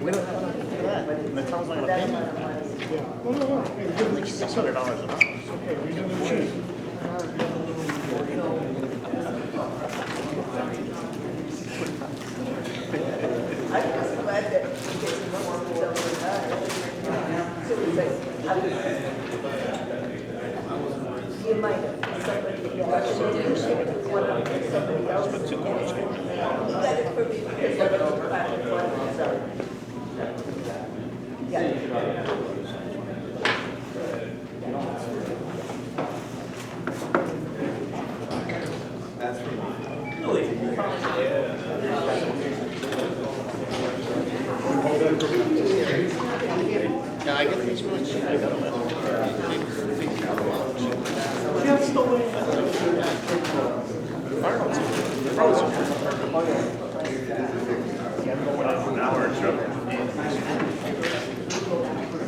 We don't have to do that. And the town's not gonna pay me. Like $600 an hour. Okay, we do the cheese. I'm just glad that you get some more stuff done. So it's like, you might have somebody, one of somebody else. You got it for me because I was planning one, so. Yeah. Yeah, I get these much. I got them. An hour or so.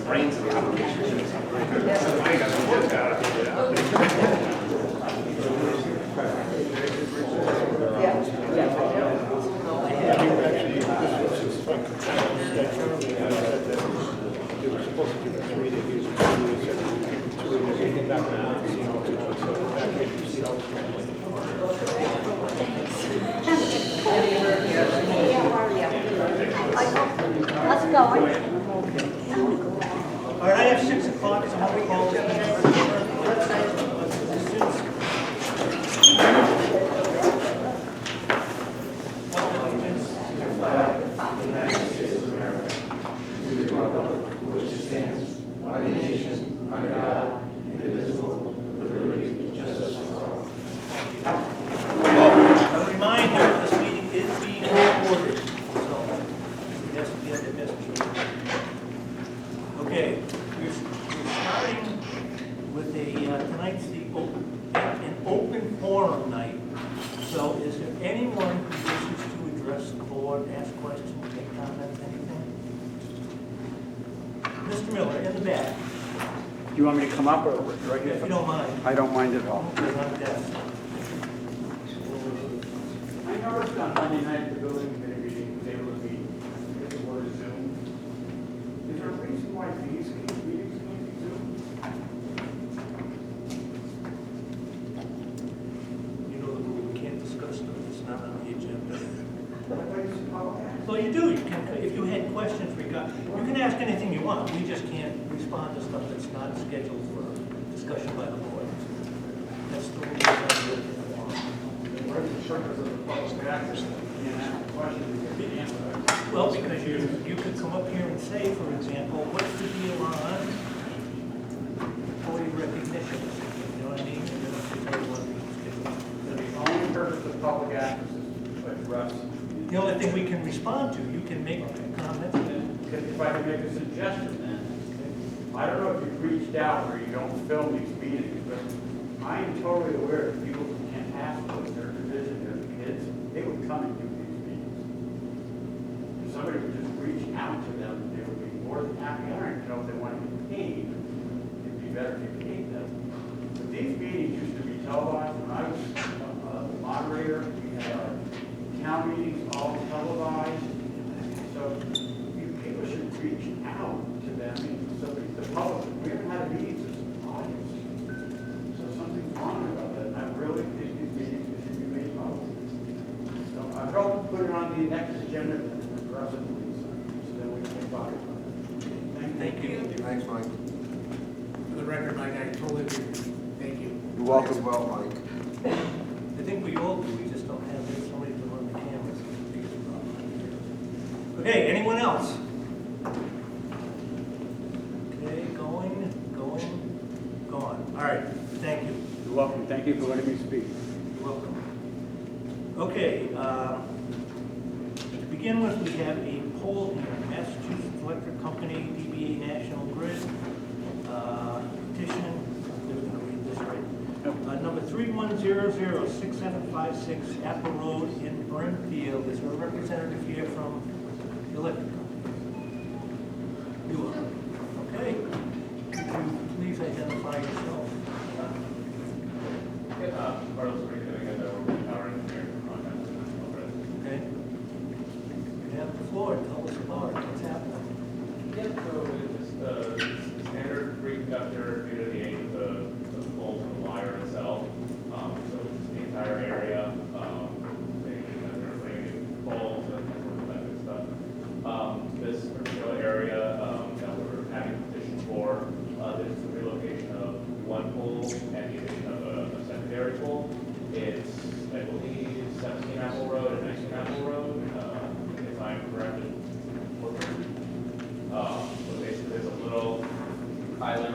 Brains How's it going? All right, I have 6 o'clock, so I'm going to call a reminder, this meeting is being recorded, so yes, yes, yes. Okay, we're starting with tonight's an open forum night. So is there anyone who wishes to address the board, ask questions, make comments, anything? Mr. Miller, in the back, Do you want me to come up or right if you here? don't mind. I don't mind at all. Because I'm deaf. I noticed on Monday night, the building committee meeting was able to meet with the word Zoom. Is there a reason why these meetings can't be Zoom? You know the rule, we can't discuss stuff that's not on the agenda. Oh, Well, you do, you can, if you had questions regarding, you can ask anything you want, we just can't respond to stuff that's not scheduled for discussion by the board. That's the rule. Well, because you could come up here and say, for example, what's the deal on employee recognition? You know what I mean? And then if you tell you what The only purpose of public access is to address. the only thing we can respond to, you can make comments. Because if I can make a suggestion then, I don't know if you've reached out or you don't film these meetings, but I am totally aware that people who can't ask for their division, their kids, they would come and do these meetings. If somebody would just reach out to them, they would be more than happy. I don't know if they want to get paid. It'd be better if you paid them. But these meetings used to be televised. When I was a moderator, we had our town meetings all televised. So people should reach out to them. So the public, we haven't had a meeting since August. So something's wrong about that. I really think these meetings should be made public. So I hope to put it on the next agenda and address it, please, so that we can talk about it. Thank you. Thanks, Mike. For the record, Mike, I totally agree with you. Thank you. You're welcome. Well, Mike. I think we all do, we just don't have somebody to run the cameras. Okay, anyone else? Okay, gone. All right, thank you. You're welcome. Thank you for letting me speak. You're welcome. Okay, to begin with, we have a poll here, Massachusetts Electric Company, DBA National Grid, petition, I'm going to read this right. Number 31006756, Apple Road in Burnfield. Is there a representative here from the electric company? You are. Okay. Could you please identify yourself? Okay. You have the floor. Tell us about it. What's happening?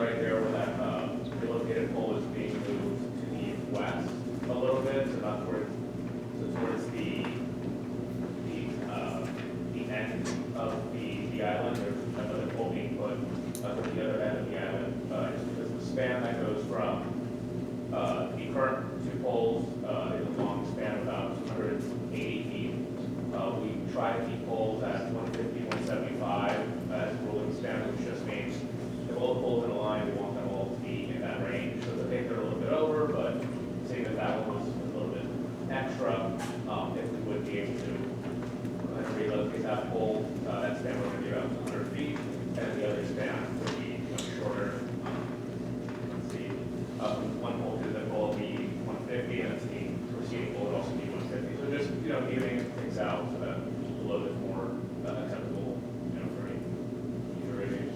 right there where that relocated pole is being moved to the west a little bit, so not towards, the end of the island. There's another pole being put to the other end of the island, just because the span that goes from the current two poles is a long span of about 280 feet. We try to keep poles at 150, 175 as ruling span, which just means if all the poles in a line, we want them all to be in that range. So the think they're a little bit over, but seeing that that one was a little bit extra, if we would be able to relocate that pole, that span would be about 200 feet, and the other span would be much shorter. Let's see, one pole to the pole would be 150, and the receding pole would also be 150. So just, evening things out so that it's a little bit more acceptable, for any user reviews.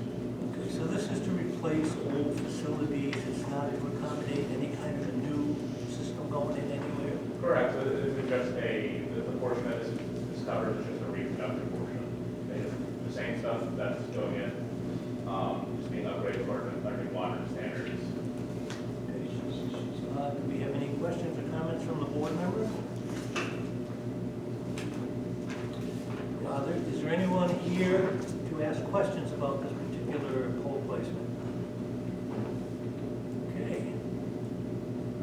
Okay, so this is to replace old facilities, it's not to accommodate any kind of a new system going in anywhere? Correct. So this is just the portion that is covered is just a reproductive portion. It's the same stuff that's going in, just being upgraded to our new water standards. Do we have any questions or comments from the board members? Is there anyone here to ask questions about this particular pole placement? Okay.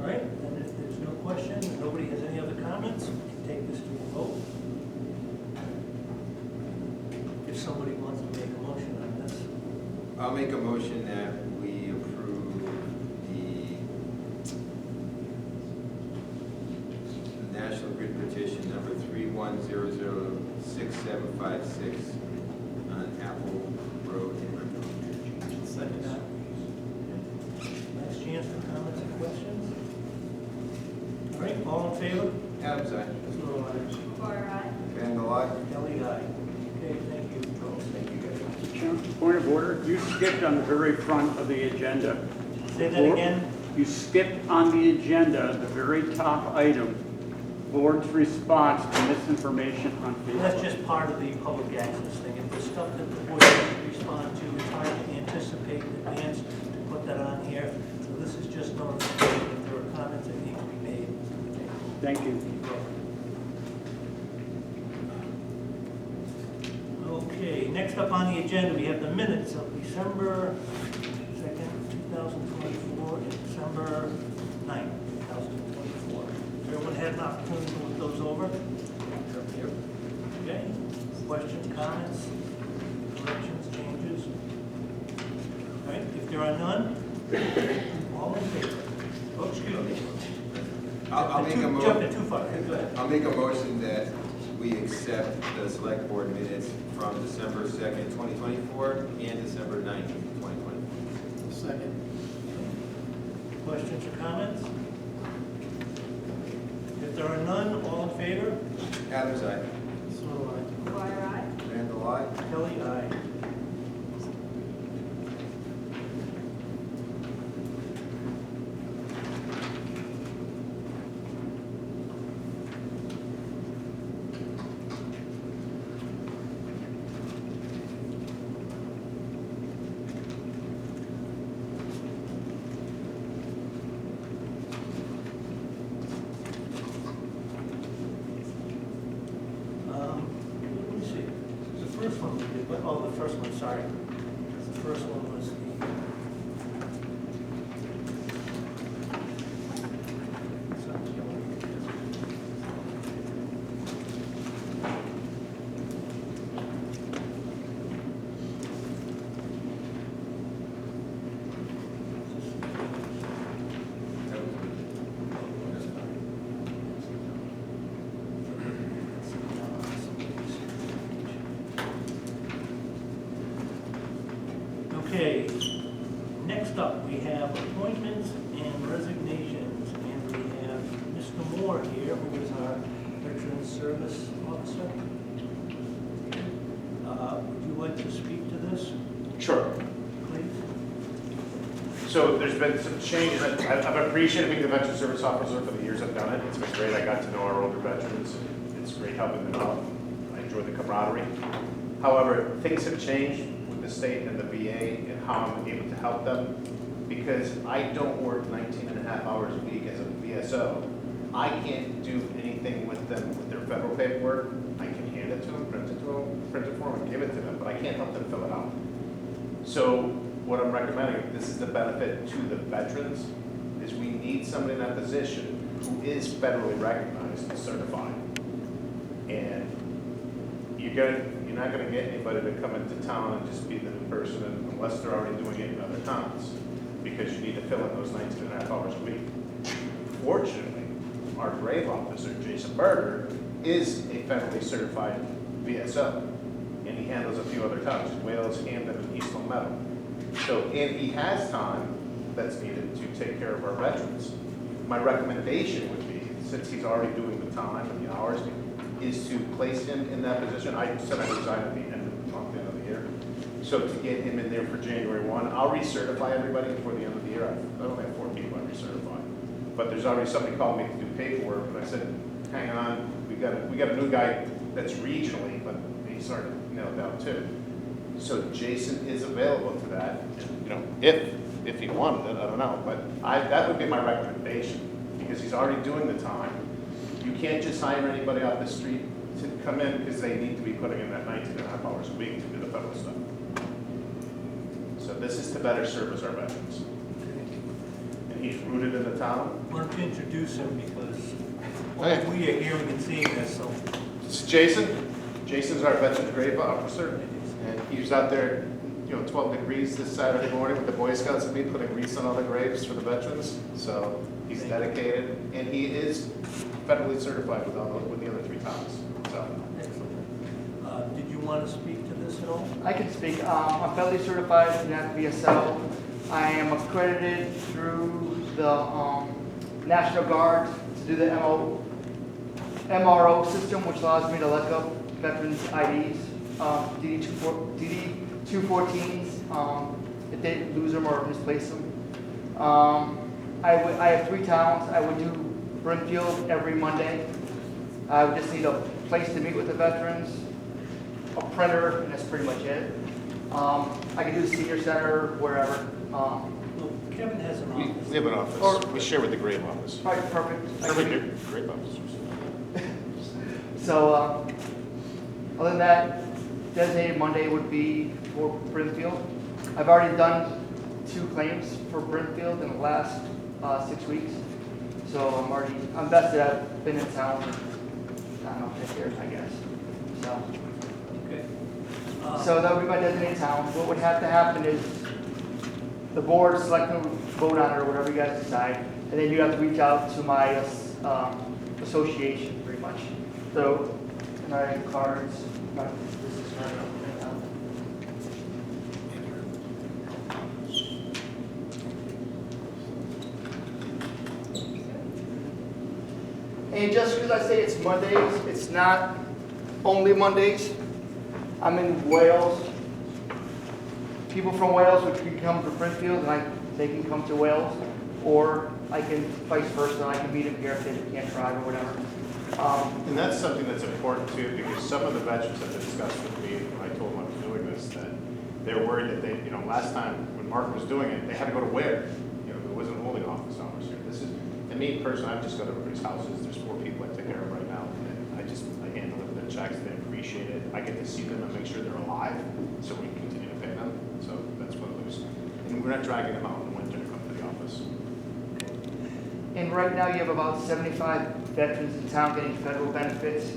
All right, then if there's no question, and nobody has any other comments, we can take this to a vote. If somebody wants to make a motion on this. I'll make a motion that we approve the National Grid petition number 31006756 on Apple Road in Riverview. Second that. Last chance for comments and questions. All right, all in favor? Adams, aye. Or I. Randall, aye. Kelly, aye. Okay, thank you, Joe. Thank you, guys. Chairman, point of order, you skipped on the very front of the agenda. Say that again? You skipped on the agenda, the very top item, board's response to misinformation on That's Facebook. just part of the public access thing. If there's stuff that the board doesn't respond to, it's hard to anticipate in advance to put that on here. So this is just notification if there are comments that need to be made. Thank you. Okay, next up on the agenda, we have the minutes of December 2nd, 2024, and December 9th, 2024. Everyone had an opportunity to look those over? Okay, questions, comments, corrections, changes? All right, if there are none, all in favor? Oh, excuse me. I'll make a Jumping too far. Go ahead. I'll make a motion that we accept the select board minutes from December 2nd, 2024 and December 9th, 2024. Second. Questions or comments? If there are none, all in favor? Adams, aye. So Or I. Randall, aye. Kelly, aye. Let me see. The first one we did, oh, the first one, sorry. The first one was Okay, next up, we have appointments and resignations, and we have Mr. Moore here, who is our Veteran Service Officer. Would you like to speak to this, Sure. please? So there's been some changes. I've appreciated being the veteran service officer for the years I've done it. It's been great. I got to know our older veterans. It's great helping them out. I enjoy the camaraderie. However, things have changed with the state and the VA and how I'm able to help them. because I don't work 19 and a half hours a week as a VSO. I can't do anything with them with their federal paperwork. I can hand it to them, print it for them, and give it to them, but I can't help them fill it out. So what I'm recommending, this is the benefit to the veterans, is we need somebody in that position who is federally recognized and certified. And you're not gonna get anybody to come into town and just be the new person unless they're already doing it in other towns, because you need to fill in those 19 and a half hours a week. Fortunately, our grave officer, Jason Berger, is a federally certified VSO, and he handles a few other towns, Wales, Hampton, and East Long Meadow. So, and he has time that's needed to take care of our veterans. My recommendation would be, since he's already doing the time and the hours, is to place him in that position. I said I resign at the end of the month, end of the year. So to get him in there for January 1, I'll recertify everybody before the end of the year. I only have 4 people I recertify. But there's already somebody called me to do paperwork, and I said, hang on, we got a new guy that's regionally, but he's starting to nail it down too. So Jason is available to that, if he wanted it, I don't know, but that would be my recommendation, because he's already doing the time. You can't just hire anybody off the street to come in, because they need to be putting in that 19 and a half hours a week to do the federal stuff. So this is to better service our veterans. And he's rooted in the town. Why don't you introduce him, because Okay. we are hearing and seeing this, so. This is Jason. Jason's our veteran grave officer, and he was out there, 12 degrees this Saturday morning with the Boy Scouts and me, putting wreaths on all the graves for the veterans. So he's dedicated, and he is federally certified with the other 3 towns. So Excellent. Did you want to speak to this at all? I can speak. I'm federally certified in that VSO. I am accredited through the National Guard to do the MRO system, which allows me to look up veterans' IDs, DD-214s, if they lose them or misplace them. I have 3 towns. I would do Brimfield every Monday. I would just need a place to meet with the veterans, a printer, and that's pretty much it. I can do the senior center, wherever. Well, Kevin has an office. we have an office. We share with the grave office. All right, perfect. Perfect grave officers. So, other than that, designated Monday would be for Brimfield. I've already done 2 claims for Brimfield in the last 6 weeks. So I'm vested. I've been in town for, I don't know, 10 years, I guess. So. Okay. So that would be my designated town. What would have to happen is the board, selectmen would vote on it or whatever you guys decide, and then you have to reach out to my association, pretty much. So, and I have cards. This is right now. And just because I say it's Mondays, it's not only Mondays. I'm in Wales. People from Wales would can come to Brimfield, and they can come to Wales, or I can vice versa. I can meet them here if they can't drive or whatever. And that's something that's important too, because some of the veterans have discussed with me when I told them I was doing this, that they're worried that they, last time when Mark was doing it, they had to go to Ware. There wasn't holding office hours here. This is, and me personally, I've just got to everybody's houses. There's 4 people I take care of right now, and I hand deliver their checks. They appreciate it. I get to see them and make sure they're alive, so we can continue to pay them. So that's one of those. And we're not dragging them out in the winter to come to the office. And right now you have about 75 veterans in town getting federal benefits,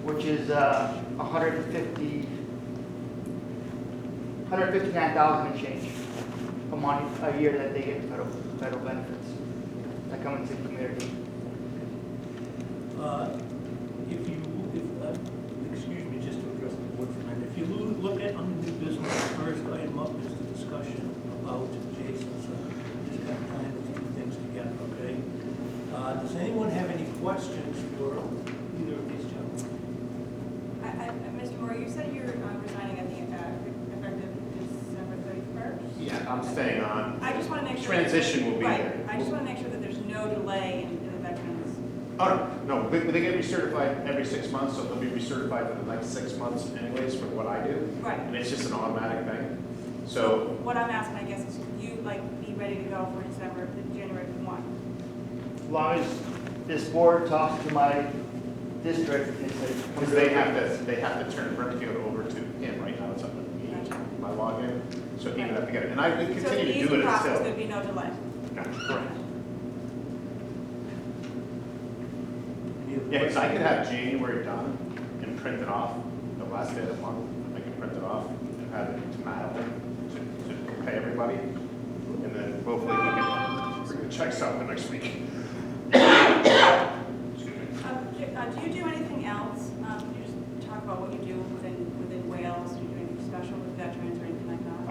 which is 159,000 and change a year that they get federal benefits that come into the community. Excuse me, just to address the board for a minute. If you look at on the new business, the first item up is the discussion about Jason, so just kind of tying the 2 things together, okay? Does anyone have any questions for either of these gentlemen? Mr. Moore, you said you're resigning at the effective December 31st? Yeah, I'm staying on. I just want to make sure. Transition will be Right. there. I just want to make sure that there's no delay in the veterans. Oh, no, they get recertified every 6 months, so they'll be recertified for the next 6 months anyways for what I do. Right. And it's just an automatic thing. So, What I'm asking, I guess, is you like be ready to go for December, the January 1? As long as this board talks to my district and says. because they have to turn Brimfield over to him right now, it's up to me, my login, so he would have to get it, and I would So the continue to easy do it process, until. there'd be no delay. Correct. Any other Yeah, because I could questions? have January done and print it off the last day of the month. I can print it off and have it to Matt to pay everybody. And then hopefully we can bring the checks out the next week. Excuse me. Do you do anything else? Can you just talk about what you do within Wales? Do you do anything special with veterans or anything like that?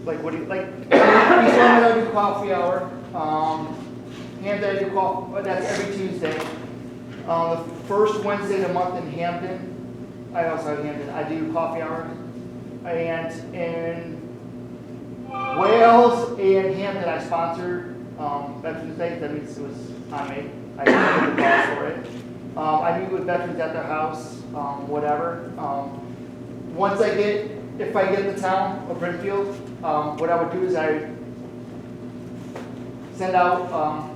Like what do you, like, each summer I do coffee hour, Hampton I do coffee, that's every Tuesday. The first Wednesday of the month in Hampton, I also have Hampton, I do coffee hour. And in Wales and Hampton, I sponsored, Veterans Day, that means it was on me, I did the call for it. I meet with veterans at their house, whatever. Once if I get the town of Brimfield, what I would do is I send out,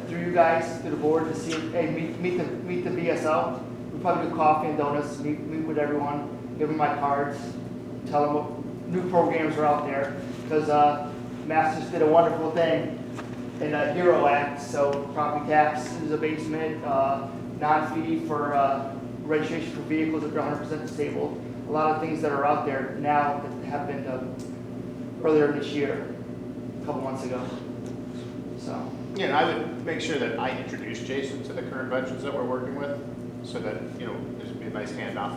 through you guys, to the board to see, hey, meet the BSL. We probably do coffee and donuts, meet with everyone, give them my cards, tell them what new programs are out there. Because Masters did a wonderful thing in the HERO Act, so property tax is abatement, non-fee for registration for vehicles if they're 100% disabled. A lot of things that are out there now that have been earlier this year, a couple months ago. So. Yeah, and I would make sure that I introduce Jason to the current veterans that we're working with, so that, you know, this would be a nice handoff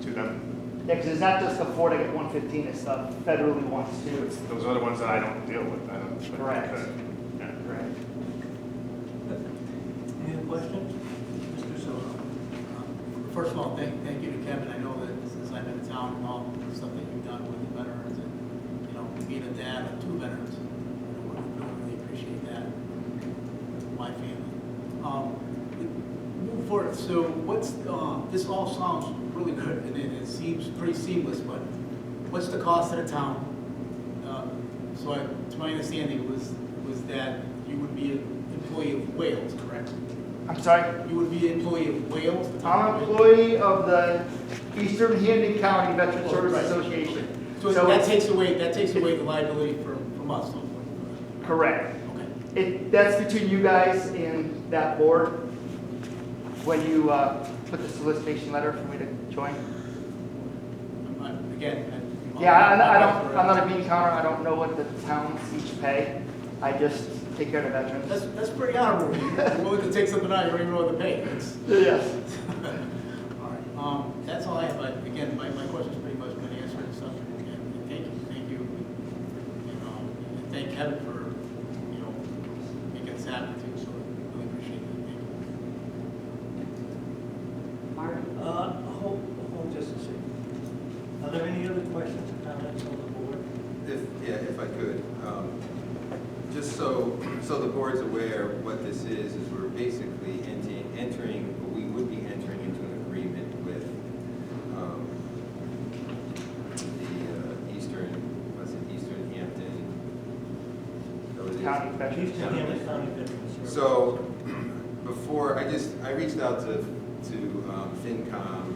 to them. Yeah, because it's not just the Ford, I get 115 and stuff, federally ones too. Those are the ones that I don't deal with. I don't. Correct. Yeah. Correct. Any other questions? Mr. Soto? First of all, thank you to Kevin. I know that since I've been in town and all the stuff that you've done with the veterans and, you know, being a dad of 2 veterans, I really appreciate that. My family. Move forward. So what's, this all sounds really good and it seems pretty seamless, but what's the cost to the town? So to my understanding was that you would be an employee of Wales, correct? I'm sorry? You would be an employee of Wales? the town I'm of an Wales? employee of the Eastern Hampton County Veteran Service Right. Association. So that takes away the liability from us. Correct. Okay. That's between you guys and that board when you put the solicitation letter for me to join. I'm not a bean counter. I don't know what the towns each pay. I just take care of the veterans. That's pretty honorable. You're willing to take something out you don't even know what to pay. Yes. All right. That's all I have. But again, my question's pretty much been answered and stuff. And thank you. And thank Kevin for, you know, making this happen too. So I really appreciate it. Thank you. Marty? Hold just a second. Are there any other questions or comments on the board? If I could, just so the board's aware, what this is we're basically we would be entering into an agreement with the Eastern Hampton. County Veterans. Eastern Hampton County Veterans Service. So, before, I reached out to FinCom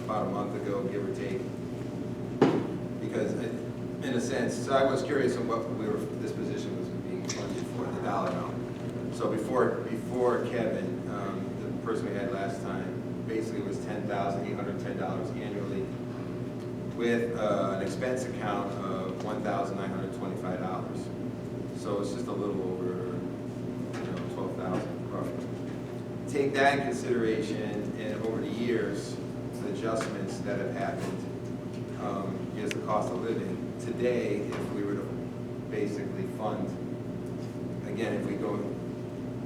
about a month ago, give or take, because in a sense, so I was curious on what this position was being funded for, the dollar amount. So before Kevin, the person we had last time, basically was $10,810 annually, with an expense account of $1,925. So it's just a little over, $12,000 roughly. Take that in consideration, and over the years, the adjustments that have happened, is the cost of living. Today, if we were to basically fund, again, if we go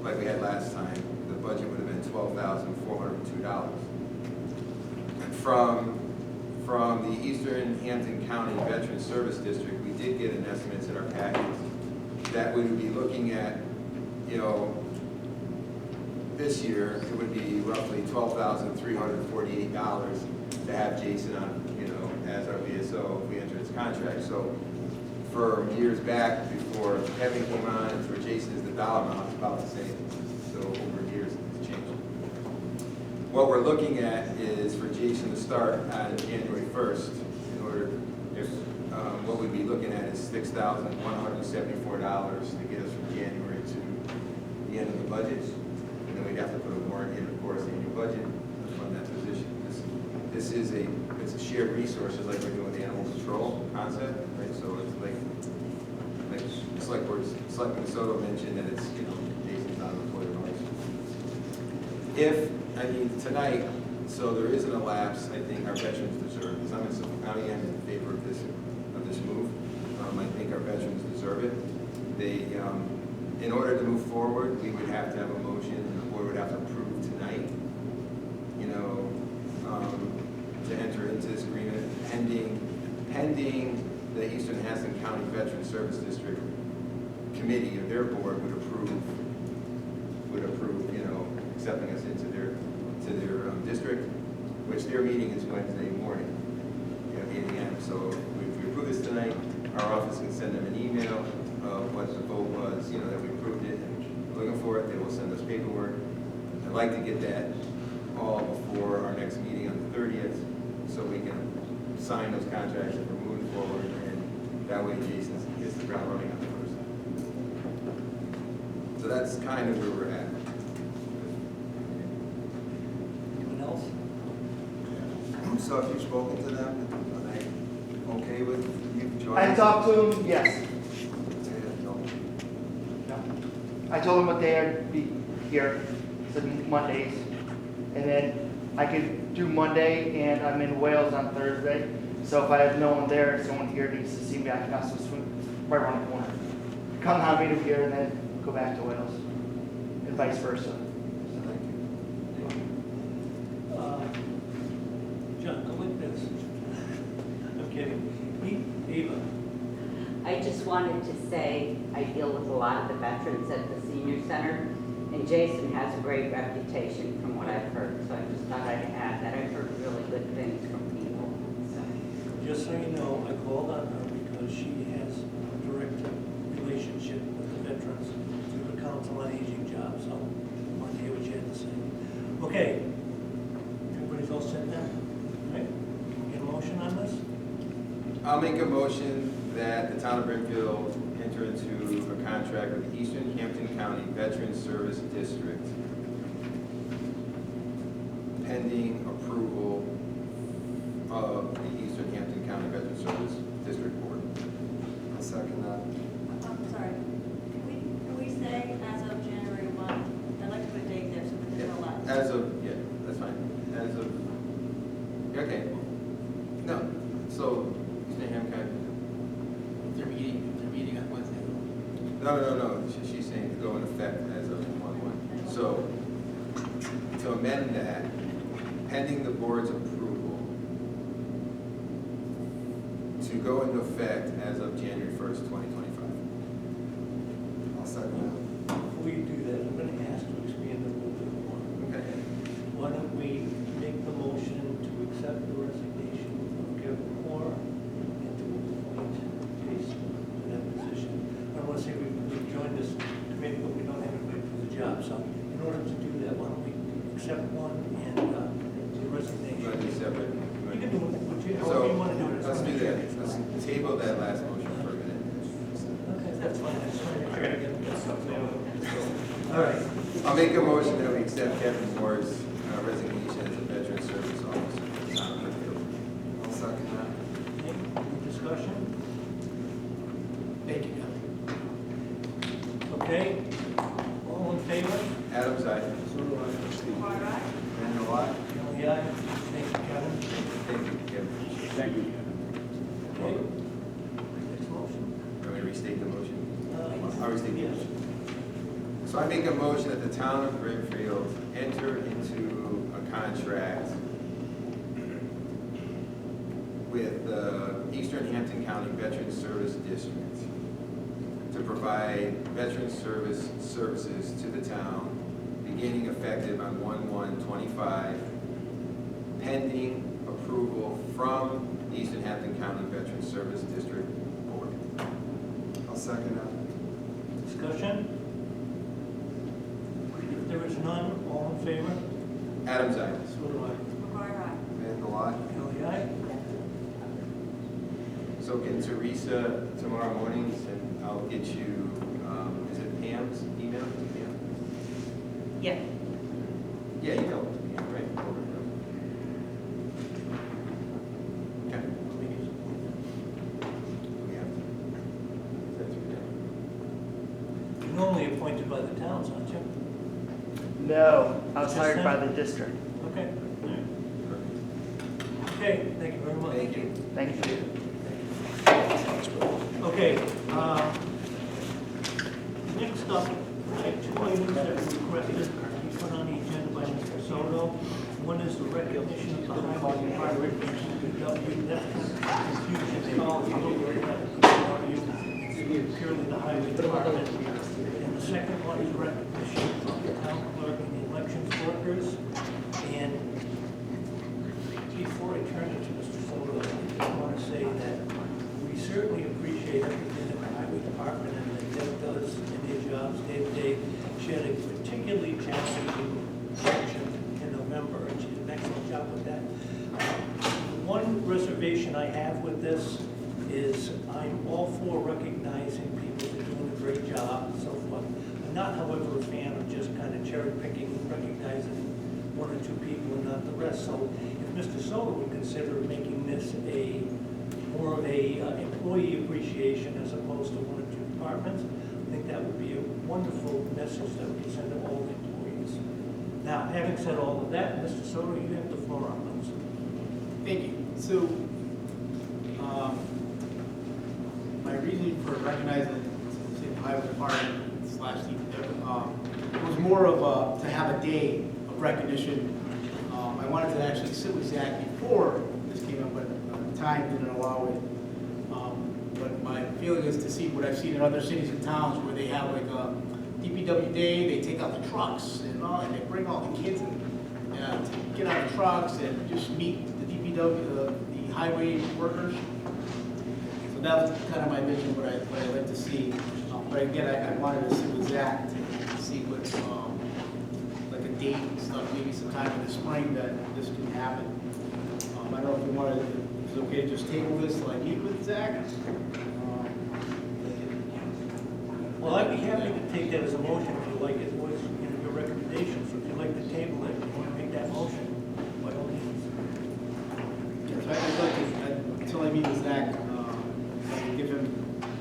like we had last time, the budget would have been $12,402. From the Eastern Hampton County Veterans Service District, we did get an estimates in our package that we would be looking at, this year, it would be roughly $12,348 to have Jason on, as our VSO. so if we enter this contract. So for years back, before Kevin came on, and for Jason, is the dollar amount is about the same. So over years, it's changed. What we're looking at is for Jason to start on January 1st, in order, if, what we'd be looking at is $6,174 to get us from January to the end of the budget. And then we'd have to put a warrant in, of course, the annual budget to fund that position. This is it's a shared resource, just like we're doing the animal control concept, right? So it's like Selectman Soto mentioned that it's, Jason's not an employee of ours. Tonight, so there isn't a lapse, I think our veterans deserve, because I'm in favor of this move. I think our veterans deserve it. They, in order to move forward, we would have to have a motion, and the board would have to approve tonight, to enter into this agreement pending the Eastern Hampton County Veteran Service District Committee or their board would approve, accepting us into their district, which their meeting is Wednesday morning, 8 a.m. So if we approve this tonight, our office can send them an email of what the vote was, that we approved it and we're looking for it. They will send us paperwork. I'd like to get that all before our next meeting on the 30th, so we can sign those contracts and we're moving forward, and that way Jason gets the ground running on the first. So that's kind of where we're at. Anyone else? So if you've spoken to them, are they okay with you joining? I talked to him, yes. No. I told him what day I'd be here, said Mondays. And then I could do Monday, and I'm in Wales on Thursday. So if I have no one there, someone here needs to see me, I can also swing right around the corner. Come have me to here and then go back to Wales, and vice versa. So thank you. John, go like this. I'm kidding. Eva. I just wanted to say, I deal with a lot of the veterans at the senior center, and Jason has a great reputation from what I've heard, so I just thought I'd add that. I've heard really good things from people, so. Just so you know, I called on her because she has a direct relationship with the veterans through the Council on Aging job, so I wanted to hear what she had to say. Okay, everybody's all set now, right? Can we get a motion on this? I'll make a motion that the town of Brimfield enter into a contract with the Eastern Hampton County Veterans Service District pending approval of the Eastern Hampton County Veterans Service District Board. I'll second that. I'm sorry, can we say as of January 1? I'd like to put a date there so that there's no lapse. As of, yeah, that's fine. As of, okay. No, so Eastern Hampton County. They're meeting on Wednesday. No. She's saying to go in effect as of 1/1. So to amend that, pending the board's approval, to go into effect as of January 1st, 2025. I'll second that. Before you do that, I'm going to ask to expand a little bit more. Okay. Why don't we make the motion to accept the resignation of Kevin Moore and to appoint Jason to that position? I don't want to say we've joined this committee, but we don't have anybody for the job. So in order to do that, why don't we accept one and the resignation? You want to be separate? You can do it, however So you want to do it. let's do that. Let's table that last motion for a minute. Okay, that's fine. That's fine. All right. I'll make a motion that we accept Kevin Moore's resignation as a veteran service officer for the town of Brimfield. I'll second that. Any discussion? Thank you, Kevin. Okay. All in favor? Adam's aye. All right. Randall, aye. Kelly, aye. Thank you, Kevin. Thank you, Kevin. Thank you. Okay. Next motion. Can we restate the motion? I'll restate the Yes. motion. So I make a motion that the town of Brimfield enter into a contract with the Eastern Hampton County Veterans Service District to provide veteran services to the town, beginning effective on 1/1/25, pending approval from Eastern Hampton County Veterans Service District Board. I'll second that. Discussion? If there is none, all in favor? Adam's aye. So do I. Vandal, aye. Kelly, aye. So get Teresa tomorrow morning, and I'll get you, is it Pam's email? Pam? Yeah. Yeah, you know, Pam, right? Okay. We have to. That's right. You're normally appointed by the towns, aren't you? No, I was Just hired by then? the district. Okay. All right. Okay, thank you very much. Thank you. Thank you. Okay, next up, I have two items that were requested to be put on the agenda by Mr. Soto. One is the recognition of the highway department, DPW, that's confusion. They all it's purely the highway department. And the second one is recognition of the town clerk and the elections workers. And before I turn it to Mr. Soto, I want to say that we certainly appreciate everything that the highway department and the Deb does in their jobs day to day. She had a particularly challenging election in November, and she did an excellent job with that. One reservation I have with this is I'm all for recognizing people that are doing a great job and so forth. I'm not, however, a fan of just kind of cherry picking, recognizing one or two people and not the rest. So if Mr. Soto would consider making this more of a employee appreciation as opposed to one or two departments, I think that would be a wonderful message that we could send to all the employees. Now, having said all of that, Mr. Soto, you have the floor on those. Thank you. So, my reasoning for recognizing the highway department / was more of to have a day of recognition. I wanted to actually sit with Zach before this came up, but time didn't allow it. But my feeling is to see what I've seen in other cities and towns where they have like a DPW day, they take out the trucks and they bring all the kids and to get out of trucks and just meet the DPW, the highway workers. So that was kind of my vision, what I'd like to see. But again, I wanted to sit with Zach to see what, like a date and stuff, maybe sometime in the spring that this can happen. I don't know if you wanted, if it's okay to just table this till I meet with Zach? Well, I'd be happy to take that as a motion if you like. It was, your recommendation. So if you'd like to table it, if you want to make that motion, by all means. Yes, I'd like to, until I meet with Zach, I can give him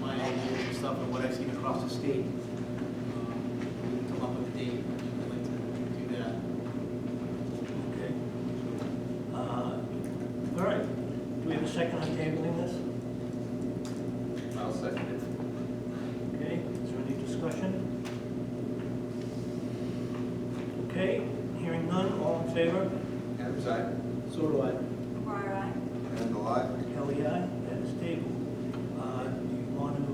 my ideas and stuff and what I've seen across the state. Come up with a date. I'd like to do that. Okay. All right. Do we have a second on tabling this? I'll second it. Okay. Is there any discussion? Okay. Hearing none. All in favor? Adam's aye. So do I. Vandal, aye. Kelly, aye. That is tabled. Do you want to do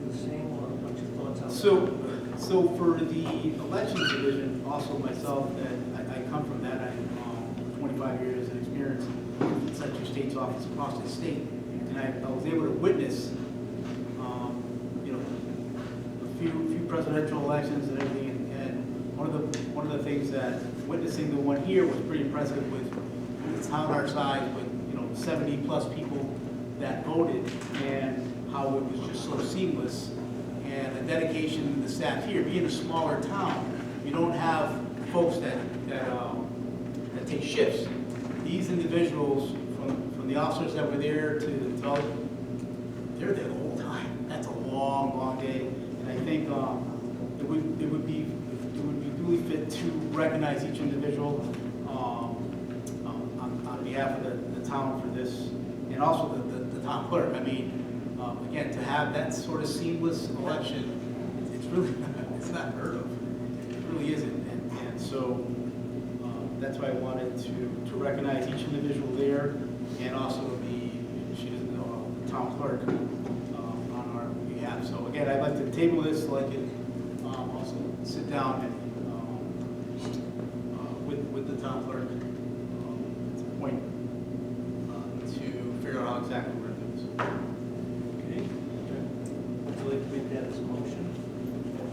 the same, or what's your thoughts on that? So for the elections division, also myself, that I come from that, I have 25 years of experience in Secretary of State's office across the state, and I was able to witness, a few presidential elections and everything, and one of the things that witnessing the one here was pretty impressive with a town our size, with 70 plus people that voted, and how it was just so seamless. And the dedication of the staff here, being a smaller town, you don't have folks that take shifts. These individuals, from the officers that were there to the developers, they're there the whole time. That's a long, long day. And I think it would be duly fit to recognize each individual on behalf of the town for this, and also the town clerk. I mean, again, to have that sort of seamless election, it's really it's not heard of. It really isn't. And so that's why I wanted to recognize each individual there, and also the town clerk on our behalf. So again, I'd like to table this so I can also sit down and with the town clerk at some point to figure out how Exactly where it is. Okay. Would you like to make that as a motion?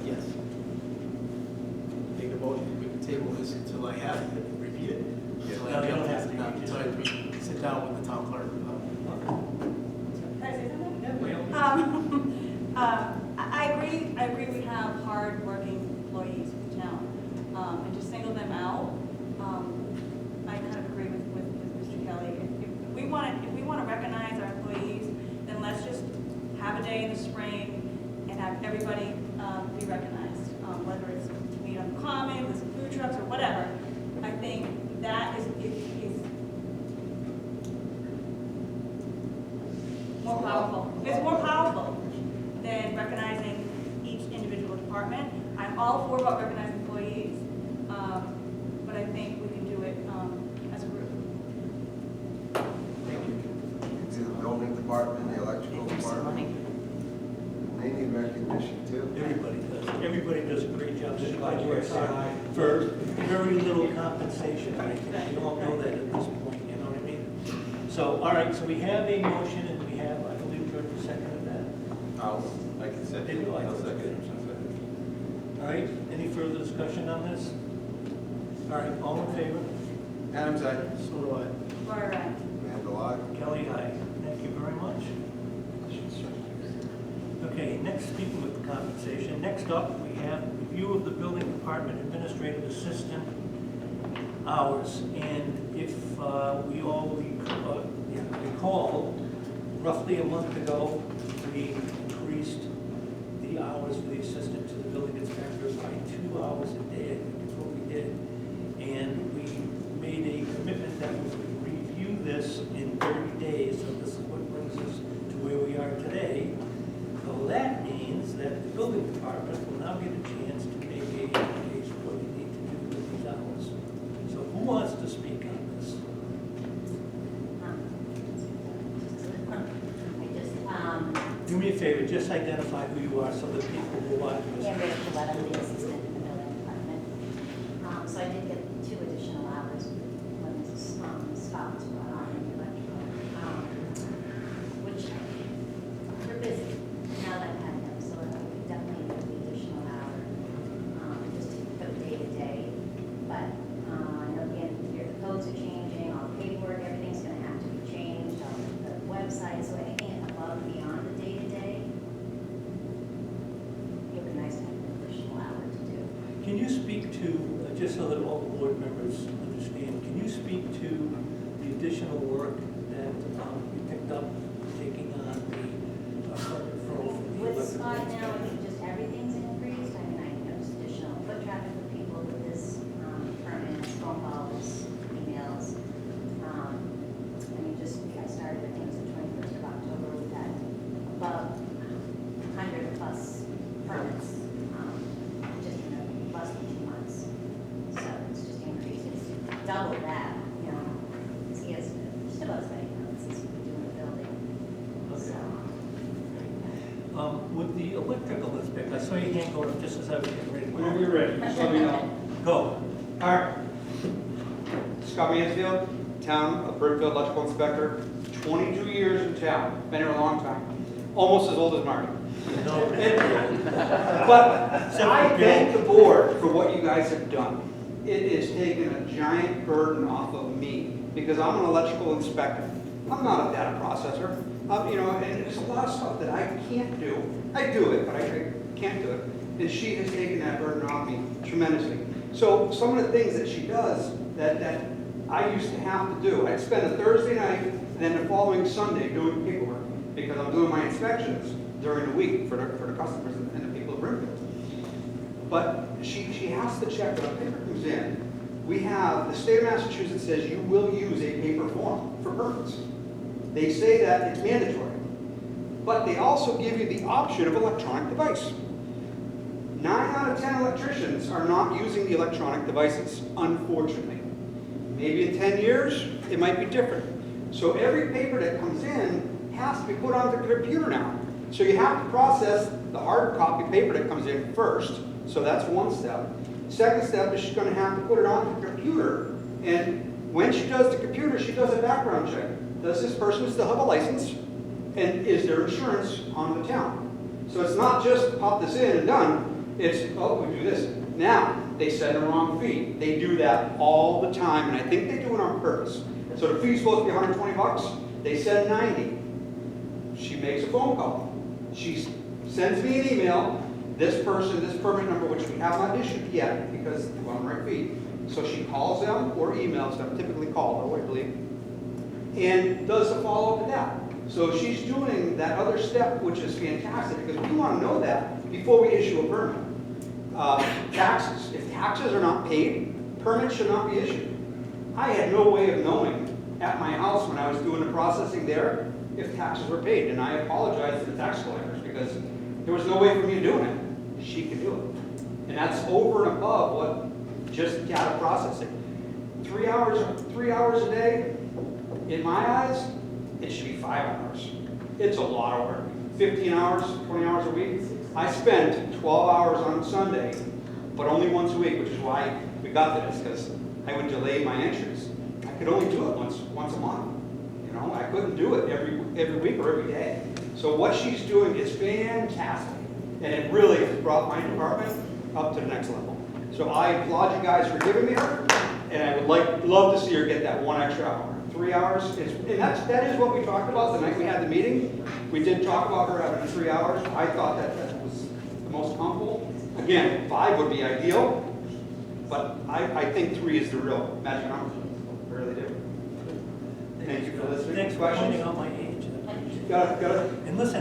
Yes. Make a motion, we can table this until I have it, repeat it. Until I No, you don't have to. Until I sit down with the town clerk. Can I say something? Yeah. I agree we have hard-working employees in the town. And to single them out, I kind of agree with Mr. Kelly. If we want to recognize our employees, then let's just have a day in the spring and have everybody be recognized, whether it's to meet on the common, with some food trucks or whatever. I think that is more powerful. It's more powerful than recognizing each individual department. I'm all for about recognizing employees, but I think we can do it as a group. It's in the building department, the electrical department. They need recognition too. Everybody does. Everybody does a great job. Everybody works hard for very little compensation. I think you all know that at this point, you know what I mean? So, all right, so we have a motion and we have, I believe, George seconded that. I can second. Did you? I'll second. All right, any further discussion on this? All right, all in favor? Adams, aye. So do I. Laura, aye. Randall, aye. Kelly, aye. Thank you very much. Okay, next, speaking of the compensation, next up, we have review of the building department administrative assistant hours. And if we all recall, roughly a month ago, we increased the hours for the assistant to the building inspector by 2 hours a day. I think is what we did. And we made a commitment that we would review this in 30 days. So this is what brings us to where we are today. So that means that the building department will now get a chance to make a case for what we need to do with these hours. So who wants to speak on this? Do me a favor, just identify who you are so that people who watch this. Amber Gillette, I'm the assistant in the building department. So I did get 2 additional hours when Mrs. Scott was brought on in the electrical, which we're busy now that I've had them, so I would definitely need the additional hour just to go day to day. But I know the end of the year, the codes are changing, all the paperwork, everything's going to have to be changed on the website, so anything above and beyond the day to day, it would be nice to have an additional hour to do. Can you speak to, just so that all the board members understand, can you speak to the additional work that you picked up taking on the referral for the With electrical Scott now, I inspector? think just everything's increased. I mean, I noticed additional foot traffic for people with this permits, phone calls, emails. I mean, just, I started, I think it was the 21st of October, we've had above 100 plus permits, just in less than 2 months. So it's just increased, it's double that, you know. He has just about as many permits as we do in the building. Okay. So, With the electrical inspector, I saw your hand go up just as I was getting ready. Whenever you're ready, just let me know. Go. All right. Scott Mansfield, Town of Brittenfield Electrical Inspector, 22 years in town, been here a long time, almost as old as Marty. No. But I thank the board for what you guys have done. It has taken a giant burden off of me because I'm an electrical inspector. I'm not a data processor. You know, and there's a lot of stuff that I can't do. I do it, but I can't do it. And she has taken that burden off me tremendously. So some of the things that she does that I used to have to do, I'd spend a Thursday night and then the following Sunday doing paperwork because I'm doing my inspections during the week for the customers and the people of Brimfield. But she has to check when a paper comes in. We have, the state of Massachusetts says you will use a paper form for permits. They say that it's mandatory. But they also give you the option of electronic device. 9 out of 10 electricians are not using the electronic devices, unfortunately. Maybe in 10 years, it might be different. So every paper that comes in has to be put onto the computer now. So you have to process the hard copy paper that comes in first. So that's one step. Second step is she's going to have to put it on the computer. And when she does the computer, she does a background check. does this person still have a license? And is their insurance on the town? So it's not just pop this in and done, it's, oh, we do this. Now, they set a wrong fee. They do that all the time, and I think they do it on purpose. So the fee's supposed to be 120 bucks, they said 90. She makes a phone call. She sends me an email, this person, this permit number, which we have not issued yet because they're on the right fee. So she calls them or emails them, typically call, though, I believe, and does the follow-up to that. So she's doing that other step, which is fantastic, because we want to know that before we issue a permit. Taxes. If taxes are not paid, permits should not be issued. I had no way of knowing at my house when I was doing the processing there if taxes were paid, and I apologized to the tax collectors because there was no way for me to do it. She could do it. And that's over and above what just data processing. 3 hours a day, in my eyes, it should be 5 hours. It's a lot of work. 15 hours, 20 hours a week. I spent 12 hours on Sunday, but only once a week, which is why we got to this, because I would delay my entries. I could only do it once a month. You know, I couldn't do it every week or every day. So what she's doing is fantastic, and it really has brought my department up to the next level. So I applaud you guys for giving me her, and I would love to see her get that 1 extra hour. 3 hours is, and that is what we talked about the night we had the meeting. We did talk about her having 3 hours. I thought that was the most comfortable. Again, 5 would be ideal, but I think 3 is the real magic number. I really do. Thank you for listening. Thanks for pointing out my age. Got it. And listen,